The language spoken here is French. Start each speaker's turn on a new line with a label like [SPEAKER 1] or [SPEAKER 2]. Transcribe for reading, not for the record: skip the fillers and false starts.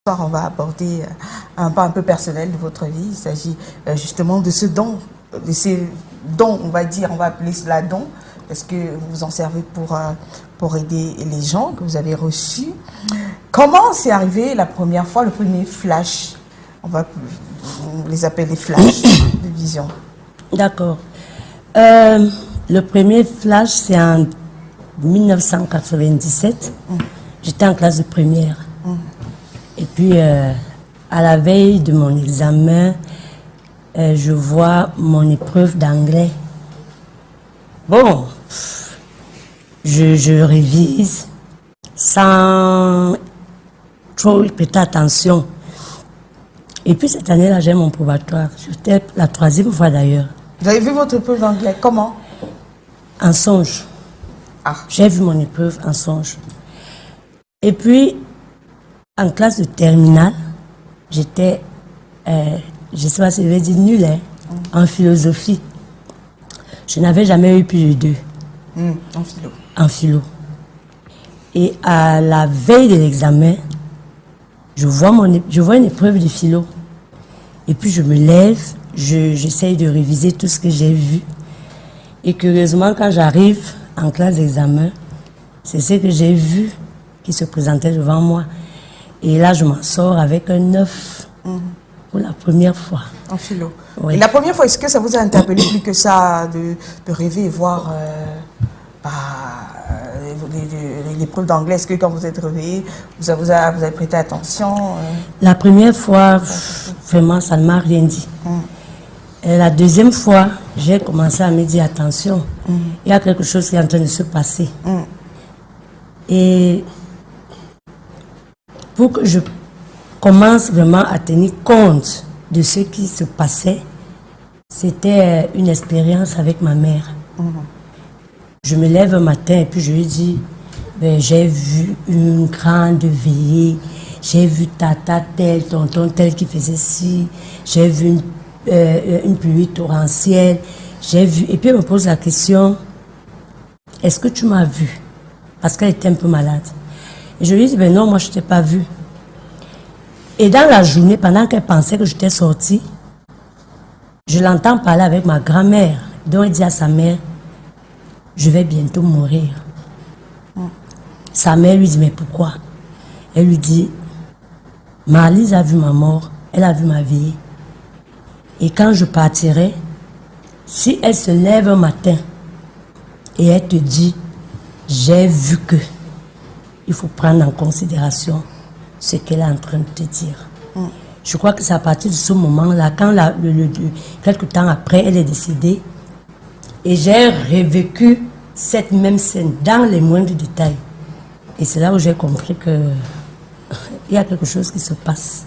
[SPEAKER 1] On va aborder un pas un peu personnel de votre vie. Il s'agit justement de ce don, de ces dons, on va dire, on va appeler cela don, parce que vous vous en servez pour aider les gens que vous avez reçus. Comment c'est arrivé la première fois, le premier flash? On les appelle des flashs de vision.
[SPEAKER 2] D'accord. Le premier flash, c'est en 1997. J'étais en classe de première. Et puis, à la veille de mon examen, je vois mon épreuve d'anglais. Bon, je révise sans trop y prêter attention. Et puis, cette année-là, j'ai mon probatoire. C'était la 3e fois d'ailleurs.
[SPEAKER 1] Vous avez vu votre épreuve d'anglais, comment?
[SPEAKER 2] En songe.
[SPEAKER 1] Ah.
[SPEAKER 2] J'ai vu mon épreuve en songe. Et puis, en classe de terminale, j'étais, je ne sais pas si je vais dire nul, en philosophie. Je n'avais jamais eu plus de 2.
[SPEAKER 1] En philo.
[SPEAKER 2] En philo. Et à la veille de l'examen, je vois une épreuve de philo. Et puis je me lève, j'essaye de réviser tout ce que j'ai vu. Et curieusement, quand j'arrive en classe d'examen, c'est ce que j'ai vu qui se présentait devant moi. Et là, je m'en sors avec un 9 pour la première fois.
[SPEAKER 1] En philo.
[SPEAKER 2] Oui.
[SPEAKER 1] Et la première fois, est-ce que ça vous a interpellé plus que ça de rêver et voir l'épreuve d'anglais? Est-ce que quand vous êtes réveillé, vous avez prêté attention
[SPEAKER 2] La première fois, vraiment, ça ne m'a rien dit. Et la deuxième fois, j'ai commencé à me dire attention, il y a quelque chose qui est en train de se passer. Et pour que je commence vraiment à tenir compte de ce qui se passait, c'était une expérience avec ma mère. Je me lève un matin et puis je lui dis, j'ai vu une grande veillée, j'ai vu tata tel, tonton tel qui faisait ci, j'ai vu une pluie torrentielle, j'ai vu. Et puis elle me pose la question, est-ce que tu m'as vu? Parce qu'elle était un peu malade. Et je lui dis, non, moi je ne t'ai pas vu. Et dans la journée, pendant qu'elle pensait que j'étais sortie, je l'entends parler avec ma grand-mère, dont elle dit à sa mère, je vais bientôt mourir. Sa mère lui dit, mais pourquoi? Elle lui dit, Marlise a vu ma mort, elle a vu ma vie. Et quand je partirai, si elle se lève un matin et elle te dit, j'ai vu que, il faut prendre en considération ce qu'elle est en train de te dire. Je crois que c'est à partir de ce moment-là, quand quelques temps après, elle est décédée, et j'ai revécu cette même scène dans les moindres détails. Et c'est là où j'ai compris qu'il y a quelque chose qui se passe.